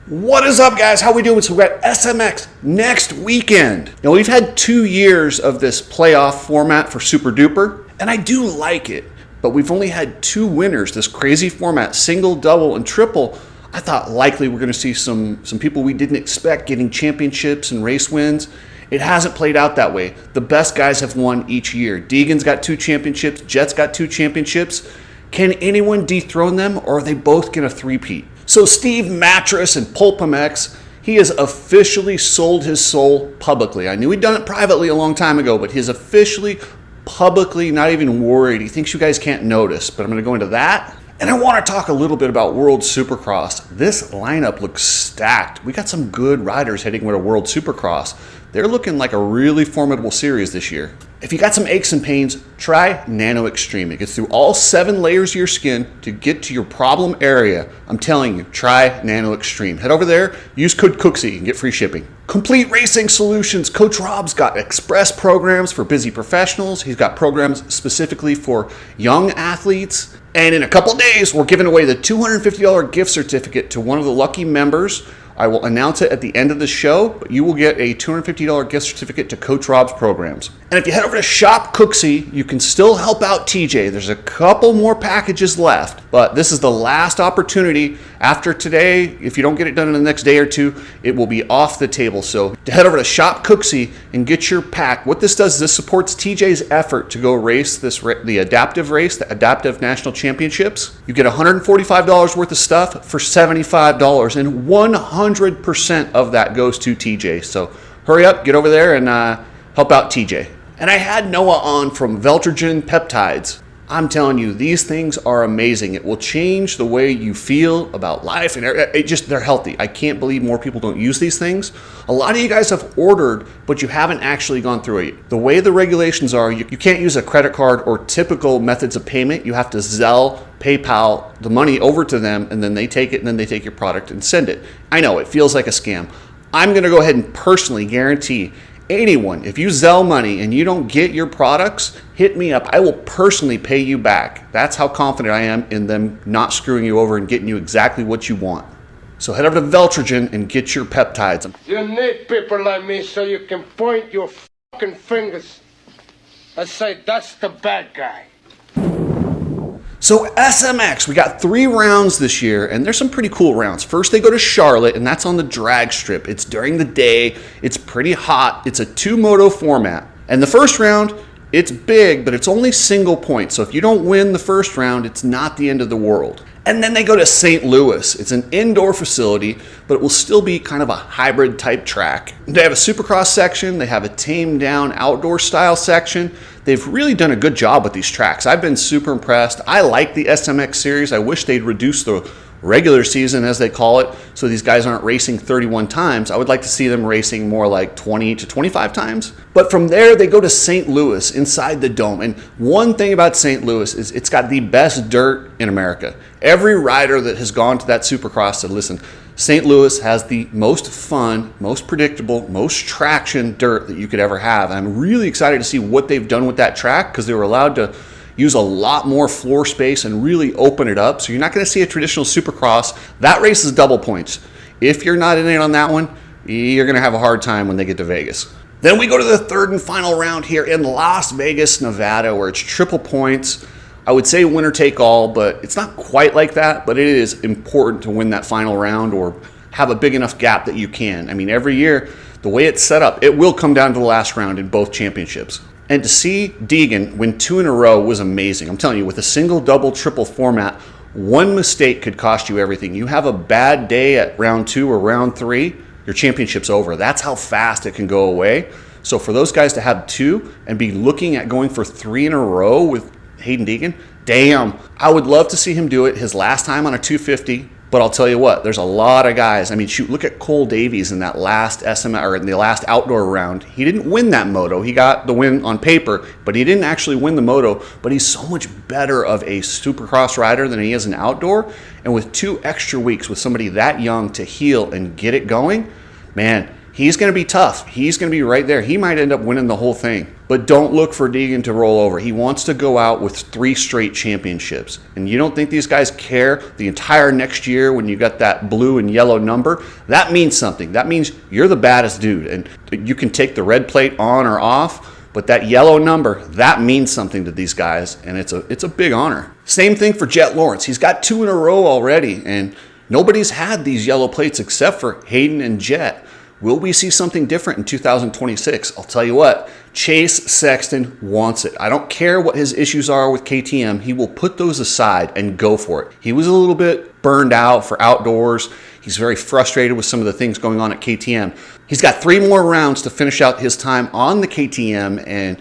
What is up, guys? How we doing? So we got SMX next weekend. Now, we've had 2 years of this playoff format for Super Duper, and I do like it, but we've only had 2 winners. This crazy format, single, double, and triple. I thought likely we're going to see some people we didn't expect getting championships and race wins. It hasn't played out that way. The best guys have won each year. Deegan's got 2 championships. Jett's got 2 championships. Can anyone dethrone them, or are they both going to three-peat? So Steve Mattress and Pulp MX, he has officially sold his soul publicly. I knew he'd done it privately a long time ago, but he's officially, publicly, not even worried. He thinks you guys can't notice, but I'm going to go into that. And I want to talk a little bit about World Supercross. This lineup looks stacked. We got some good riders heading to World Supercross. They're looking like a really formidable series this year. If you got some aches and pains, try Nano Extreme. It gets through all 7 layers of your skin to get to your problem area. I'm telling you, try Nano Extreme. Head over there, use code Cooksy and get free shipping. Complete Racing Solutions. Coach Rob's got express programs for busy professionals. He's got programs specifically for young athletes. And in a couple days, we're giving away the $250 gift certificate to one of the lucky members. I will announce it at the end of the show, but you will get a $250 gift certificate to Coach Rob's programs. And if you head over to Shop Cooksy, you can still help out TJ. There's a couple more packages left, but this is the last opportunity. After today, if you don't get it done in the next day or 2, it will be off the table. So to head over to Shop Cooksy and get your pack. What this does is this supports TJ's effort to go race the adaptive race, the adaptive national championships. You get $145 worth of stuff for $75, and 100% of that goes to TJ. So hurry up, get over there and help out TJ. And I had Noah on from Veltrogen Peptides. I'm telling you, these things are amazing. It will change the way you feel about life, and they're healthy. I can't believe more people don't use these things. A lot of you guys have ordered, but you haven't actually gone through it. The way the regulations are, you can't use a credit card or typical methods of payment. You have to Zelle, PayPal the money over to them, and then they take it, and then they take your product and send it. I know, it feels like a scam. I'm going to go ahead and personally guarantee anyone, if you Zelle money and you don't get your products, hit me up. I will personally pay you back. That's how confident I am in them not screwing you over and getting you exactly what you want. So head over to Veltrogen and get your peptides. You need people like me so you can point your fucking fingers and say, that's the bad guy. So SMX, we got 3 rounds this year, and there's some pretty cool rounds. First, they go to Charlotte, and that's on the drag strip. It's during the day. It's pretty hot. It's a 2-moto format. And the first round, it's big, but it's only single points. So if you don't win the first round, it's not the end of the world. And then they go to St. Louis. It's an indoor facility, but it will still be kind of a hybrid type track. They have a supercross section. They have a tamed down outdoor style section. They've really done a good job with these tracks. I've been super impressed. I like the SMX series. I wish they'd reduce the regular season, as they call it, so these guys aren't racing 31 times. I would like to see them racing more like 20 to 25 times. But from there, they go to St. Louis inside the dome. And one thing about St. Louis is it's got the best dirt in America. Every rider that has gone to that supercross said, listen, St. Louis has the most fun, most predictable, most traction dirt that you could ever have. And I'm really excited to see what they've done with that track, because they were allowed to use a lot more floor space and really open it up. So you're not going to see a traditional supercross. That race is double points. If you're not in it on that one, you're going to have a hard time when they get to Vegas. Then we go to the 3rd and final round here in Las Vegas, Nevada, where it's triple points. I would say winner take all, but it's not quite like that. But it is important to win that final round or have a big enough gap that you can. I mean, every year, the way it's set up, it will come down to the last round in both championships. And to see Deegan win 2 in a row was amazing. I'm telling you, with a single, double, triple format, one mistake could cost you everything. You have a bad day at round 2 or round 3, your championship's over. That's how fast it can go away. So for those guys to have 2 and be looking at going for 3 in a row with Hayden Deegan, damn, I would love to see him do it his last time on a 250. But I'll tell you what, there's a lot of guys. I mean, shoot, look at Cole Davies in that last or in the last outdoor round. He didn't win that moto. He got the win on paper, but he didn't actually win the moto. But he's so much better of a supercross rider than he is an outdoor. And with 2 extra weeks with somebody that young to heal and get it going, man, He's going to be tough. He's going to be right there. He might end up winning the whole thing. But don't look for Deegan to roll over. He wants to go out with 3 straight championships. And you don't think these guys care the entire next year when you got that blue and yellow number? That means something. That means you're the baddest dude. And you can take the red plate on or off, but that yellow number, that means something to these guys, and it's a big honor. Same thing for Jett Lawrence. He's got 2 in a row already, and nobody's had these yellow plates except for Hayden and Jett. Will we see something different in 2026? I'll tell you what, Chase Sexton wants it. I don't care what his issues are with KTM. He will put those aside and go for it. He was a little bit burned out for outdoors. He's very frustrated with some of the things going on at KTM. He's got 3 more rounds to finish out his time on the KTM. And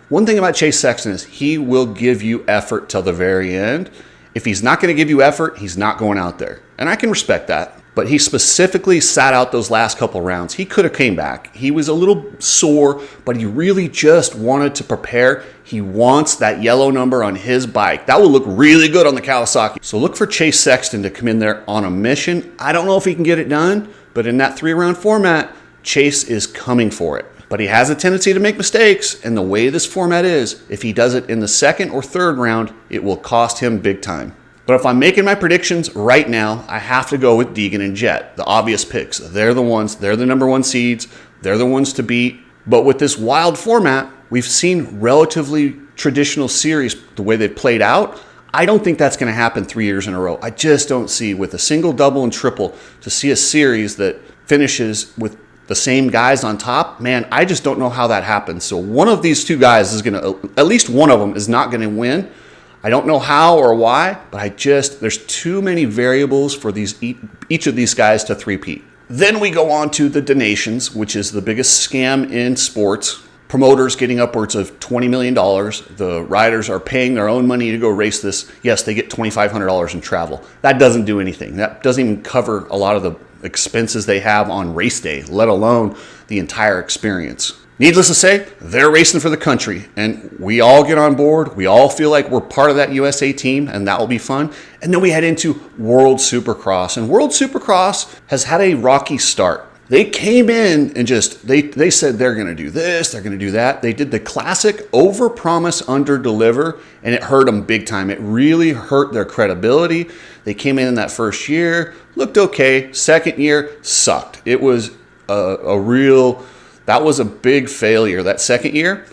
one thing about Chase Sexton is he will give you effort till the very end. If he's not going to give you effort, he's not going out there. And I can respect that. But he specifically sat out those last couple rounds. He could have came back. He was a little sore, but he really just wanted to prepare. He wants that yellow number on his bike. That will look really good on the Kawasaki. So look for Chase Sexton to come in there on a mission. I don't know if he can get it done, but in that 3-round format, Chase is coming for it. But he has a tendency to make mistakes, and the way this format is, if he does it in the 2nd or 3rd round, it will cost him big time. But if I'm making my predictions right now, I have to go with Deegan and Jett, the obvious picks. They're the ones, they're the number 1 seeds, they're the ones to beat. But with this wild format, we've seen relatively traditional series, the way they've played out. I don't think that's going to happen 3 years in a row. I just don't see, with a single, double, and triple, to see a series that finishes with the same guys on top. Man, I just don't know how that happens. So one of these 2 guys is going to, at least one of them is not going to win. I don't know how or why, but there's too many variables for each of these guys to three-peat. Then we go on to the donations, which is the biggest scam in sports. Promoters getting upwards of $20 million. The riders are paying their own money to go race this. Yes, they get $2,500 in travel. That doesn't do anything. That doesn't even cover a lot of the expenses they have on race day, let alone the entire experience. Needless to say, they're racing for the country, and we all get on board. We all feel like we're part of that USA team, and that will be fun. And then we head into World Supercross, and World Supercross has had a rocky start. They came in and they said they're going to do this, they're going to do that. They did the classic overpromise, underdeliver, and it hurt them big time. It really hurt their credibility. They came in that first year, looked okay. 2nd year, sucked. It was that was a big failure, that 2nd year.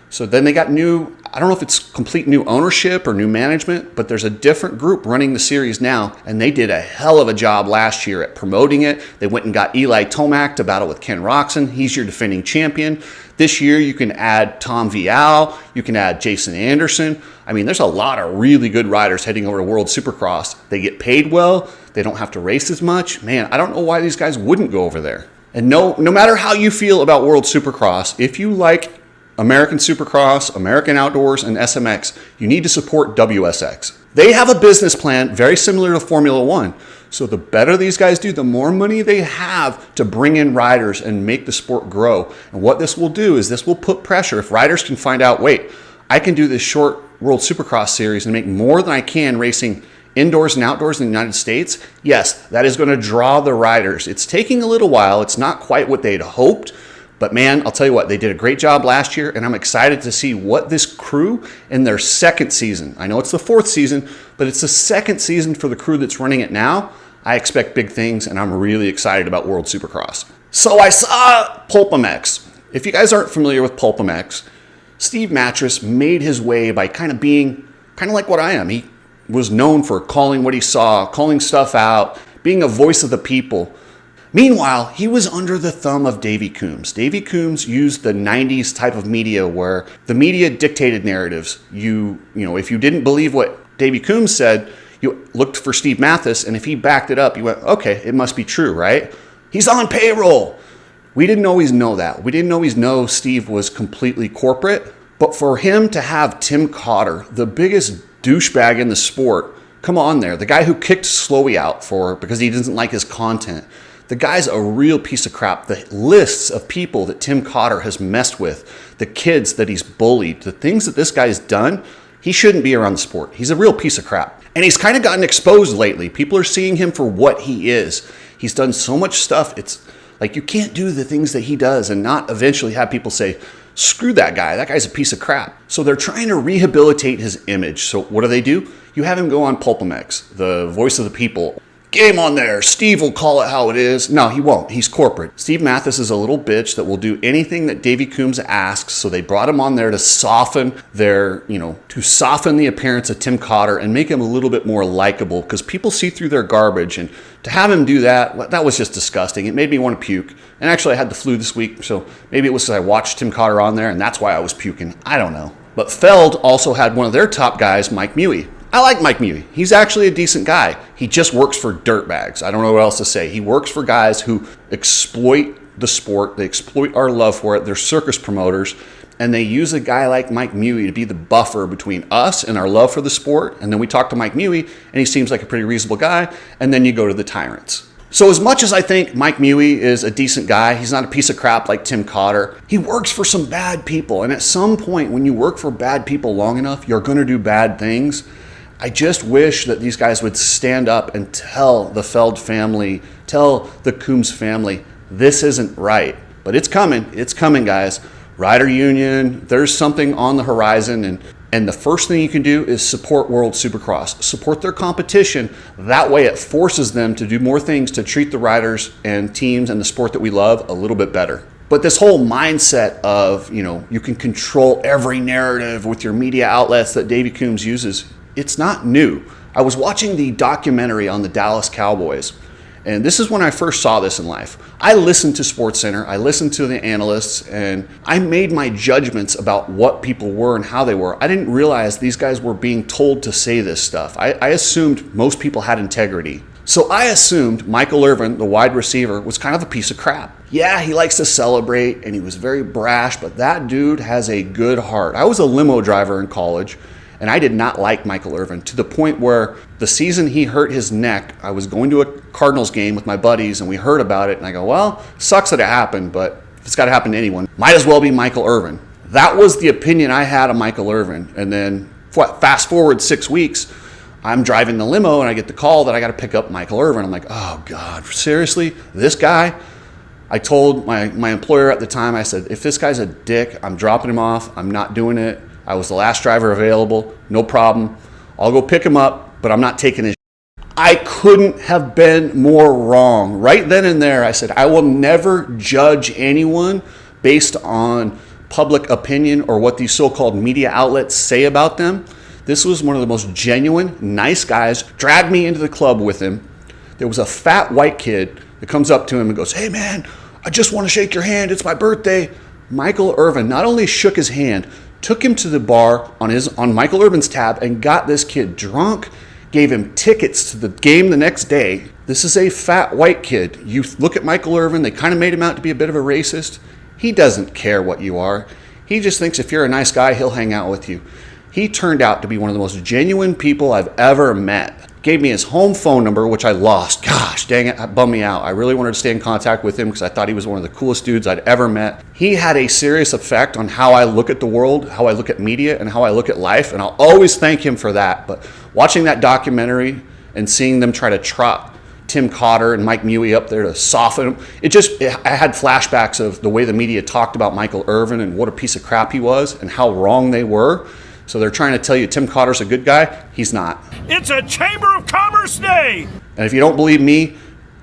So then they got I don't know if it's complete new ownership or new management, but there's a different group running the series now, and they did a hell of a job last year at promoting it. They went and got Eli Tomac to battle with Ken Roczen. He's your defending champion. This year you can add Tom Vial, you can add Jason Anderson. I mean, there's a lot of really good riders heading over to World Supercross. They get paid well, they don't have to race as much. Man, I don't know why these guys wouldn't go over there. And no matter how you feel about World Supercross, if you like American Supercross, American Outdoors, and SMX, you need to support WSX. They have a business plan very similar to Formula One. So the better these guys do, the more money they have to bring in riders and make the sport grow. And what this will do is this will put pressure. If riders can find out, wait, I can do this short World Supercross series and make more than I can racing indoors and outdoors in the United States, yes, that is going to draw the riders. It's taking a little while. It's not quite what they'd hoped. But man, I'll tell you what, they did a great job last year, and I'm excited to see what this crew in their 2nd season. I know it's the 4th season, but it's the 2nd season for the crew that's running it now. I expect big things, and I'm really excited about World Supercross. So I saw Pulp MX. If you guys aren't familiar with Pulp MX, Steve Mattress made his way by kind of being like what I am. He was known for calling what he saw, calling stuff out, being a voice of the people. Meanwhile, he was under the thumb of Davey Coombs. Davey Coombs used the 90s type of media where the media dictated narratives. You know, if you didn't believe what Davey Coombs said, you looked for Steve Matthes, and if he backed it up, you went, okay, it must be true, right? He's on payroll. We didn't always know that. We didn't always know Steve was completely corporate. But for him to have Tim Cotter, the biggest douchebag in the sport, come on there, the guy who kicked Slowey out because he doesn't like his content. The guy's a real piece of crap. The lists of people that Tim Cotter has messed with, the kids that he's bullied, the things that this guy's done, he shouldn't be around the sport. He's a real piece of crap. And he's kind of gotten exposed lately. People are seeing him for what he is. He's done so much stuff. It's Like, you can't do the things that he does and not eventually have people say, screw that guy. That guy's a piece of crap. So they're trying to rehabilitate his image. So what do? You have him go on Pulp, the voice of the people. Get him on there. Steve will call it how it is. No, he won't. He's corporate. Steve Mathis is a little bitch that will do anything that Davey Coombs asks. So they brought him on there to soften the appearance of Tim Cotter and make him a little bit more likable, because people see through their garbage. And to have him do that was just disgusting. It made me want to puke. And actually, I had the flu this week, so maybe it was because I watched Tim Cotter on there, and that's why I was puking. I don't know. But Feld also had one of their top guys, Mike Mewey. I like Mike Mewey. He's actually a decent guy. He just works for dirtbags. I don't know what else to say. He works for guys who exploit the sport. They exploit our love for it. They're circus promoters. And they use a guy like Mike Mewey to be the buffer between us and our love for the sport. And then we talk to Mike Mewey, and he seems like a pretty reasonable guy. And then you go to the tyrants. So as much as I think Mike Mewey is a decent guy, he's not a piece of crap like Tim Cotter. He works for some bad people. And at some point, when you work for bad people long enough, you're going to do bad things. I just wish that these guys would stand up and tell the Feld family, tell the Coombs family, this isn't right. But it's coming. It's coming, guys. Rider Union, there's something on the horizon. And the first thing you can do is support World Supercross. Support their competition. That way it forces them to do more things to treat the riders and teams and the sport that we love a little bit better. But this whole mindset of, you can control every narrative with your media outlets that Davey Coombs uses, it's not new. I was watching the documentary on the Dallas Cowboys, and this is when I first saw this in life. I listened to SportsCenter, I listened to the analysts, and I made my judgments about what people were and how they were. I didn't realize these guys were being told to say this stuff. I assumed most people had integrity. So I assumed Michael Irvin, the wide receiver, was kind of a piece of crap. Yeah, he likes to celebrate, and he was very brash, but that dude has a good heart. I was a limo driver in college, and I did not like Michael Irvin, to the point where the season he hurt his neck, I was going to a Cardinals game with my buddies, and we heard about it, and I go, well, sucks that it happened, but if it's got to happen to anyone, might as well be Michael Irvin. That was the opinion I had of Michael Irvin. And then fast forward 6 weeks, I'm driving the limo, and I get the call that I got to pick up Michael Irvin. I'm like, oh, God, seriously? This guy? I told my employer at the time, I said, if this guy's a dick, I'm dropping him off. I'm not doing it. I was the last driver available. No problem. I'll go pick him up, but I'm not taking his shit. I couldn't have been more wrong. Right then and there, I said, I will never judge anyone based on public opinion or what these so-called media outlets say about them. This was one of the most genuine, nice guys. Dragged me into the club with him. There was a fat white kid that comes up to him and goes, hey man, I just want to shake your hand. It's my birthday. Michael Irvin not only shook his hand, took him to the bar on Michael Irvin's tab and got this kid drunk, gave him tickets to the game the next day. This is a fat white kid. You look at Michael Irvin, they kind of made him out to be a bit of a racist. He doesn't care what you are. He just thinks if you're a nice guy, he'll hang out with you. He turned out to be one of the most genuine people I've ever met. Gave me his home phone number, which I lost. Gosh, dang it, that bummed me out. I really wanted to stay in contact with him because I thought he was one of the coolest dudes I'd ever met. He had a serious effect on how I look at the world, how I look at media, and how I look at life, and I'll always thank him for that. But watching that documentary and seeing them try to trot Tim Cotter and Mike Mewey up there to soften him, I had flashbacks of the way the media talked about Michael Irvin and what a piece of crap he was and how wrong they were. So they're trying to tell you Tim Cotter's a good guy. He's not. It's a Chamber of Commerce day! And if you don't believe me,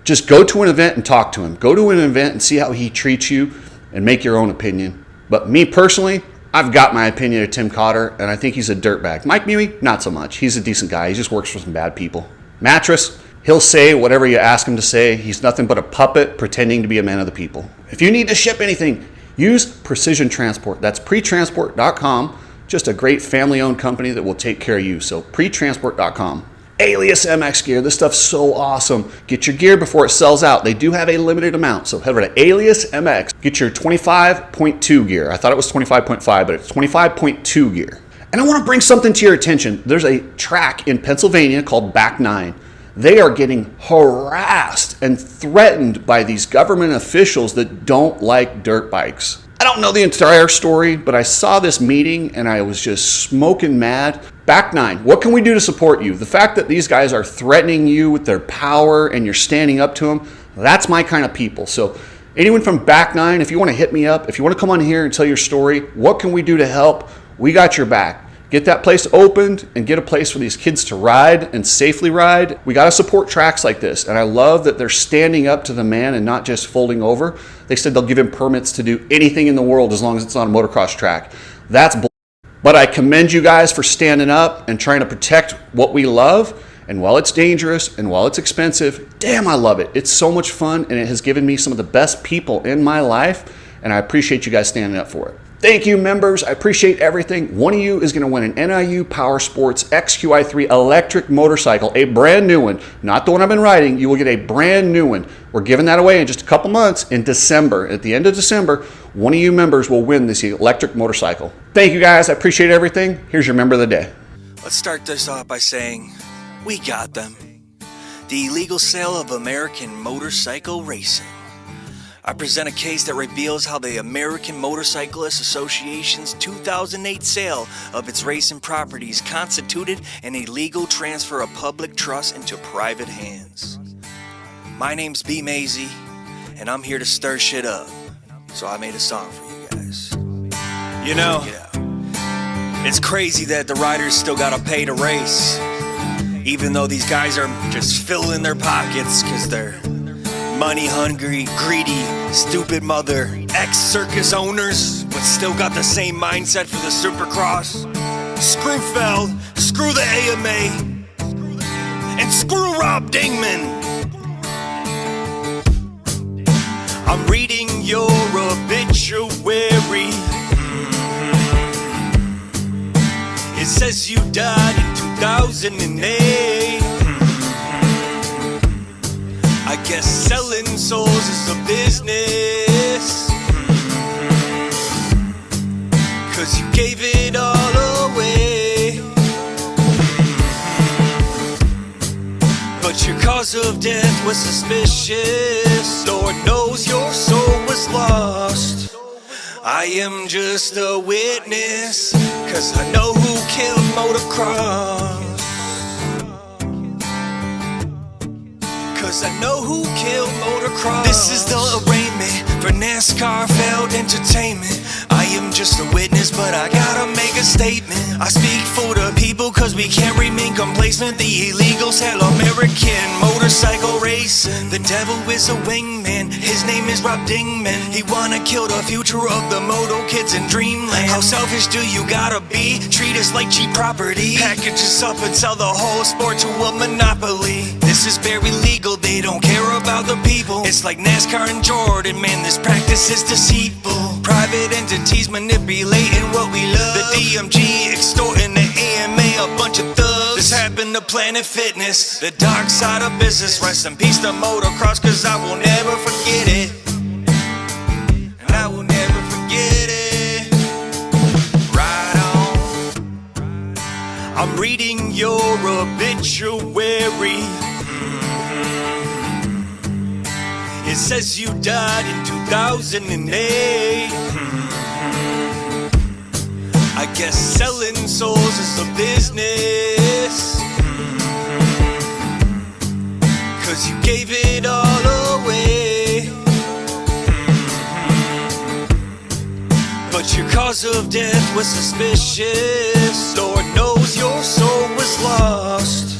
just go to an event and talk to him. Go to an event and see how he treats you and make your own opinion. But me personally, I've got my opinion of Tim Cotter, and I think he's a dirtbag. Mike Mewey, not so much. He's a decent guy. He just works for some bad people. Mattress, he'll say whatever you ask him to say. He's nothing but a puppet pretending to be a man of the people. If you need to ship anything, use Precision Transport. That's pretransport.com. Just a great family-owned company that will take care of you. So pretransport.com. Alias MX gear. This stuff's so awesome. Get your gear before it sells out. They do have a limited amount. So head over to Alias MX. Get your 25.2 gear. I thought it was 25.5, but it's 25.2 gear. And I want to bring something to your attention. There's a track in Pennsylvania called Back 9. They are getting harassed and threatened by these government officials that don't like dirt bikes. I don't know the entire story, but I saw this meeting and I was just smoking mad. Back 9, what can we do to support you? The fact that these guys are threatening you with their power and you're standing up to them, that's my kind of people. So Anyone from Back Nine, if you want to hit me up, if you want to come on here and tell your story, what can we do to help? We got your back. Get that place opened and get a place for these kids to ride and safely ride. We got to support tracks like this. And I love that they're standing up to the man and not just folding over. They said they'll give him permits to do anything in the world as long as it's on a motocross track. That's bull. But I commend you guys for standing up and trying to protect what we love. And while it's dangerous and while it's expensive, damn, I love it. It's so much fun, and it has given me some of the best people in my life, and I appreciate you guys standing up for it. Thank you, members. I appreciate everything. One of you is going to win an NIU Power Sports XQi3 electric motorcycle, a brand new one, not the one I've been riding. You will get a brand new one. We're giving that away in just a couple months in December. At the end of December, one of you members will win this electric motorcycle. Thank you, guys. I appreciate everything. Here's your member of the day. Let's start this off by saying, we got them. The illegal sale of American motorcycle racing. I present a case that reveals how the American Motorcyclist Association's 2008 sale of its racing properties constituted an illegal transfer of public trust into private hands. My name's B Mazy, and I'm here to stir shit up. So I made a song for you guys. You know, it's crazy that the riders still gotta pay to race, even though these guys are just filling their pockets because they're money hungry, greedy, stupid mother ex-circus owners, but still got the same mindset for the Supercross. Screw Feld, screw the AMA, and screw Rob Dingman. I'm reading your obituary. It says you died in 2008. I guess selling souls is a business, 'cause you gave it all away. But your cause of death was suspicious. Lord knows your soul was lost. I am just a witness, 'cause I know who killed motocross. 'Cause I know who killed motocross. This is the arraignment for NASCAR failed entertainment. I am just a witness, but I gotta make a statement. I speak for the people, 'cause we can't remain complacent. The illegals had American motorcycle racing. The devil is a wingman, his name is Rob Dingman. He wanna kill the future of the moto kids in dreamland. How selfish do you gotta be? Treat us like cheap property. Package us up and sell the whole sport to a monopoly. This is very legal, they don't care about the people. It's like NASCAR and Jordan, man, this practice is deceitful. Private entities manipulating what we love. The DMG extorting the AMA, a bunch of thugs. This happened to Planet Fitness, the dark side of business. Rest in peace to motocross, 'cause I will never forget it. And I will never forget it. Right on. I'm reading your obituary. It says you died in 2008. I guess selling souls is a business, 'cause you gave it all away. But your cause of death was suspicious. Lord knows your soul was lost.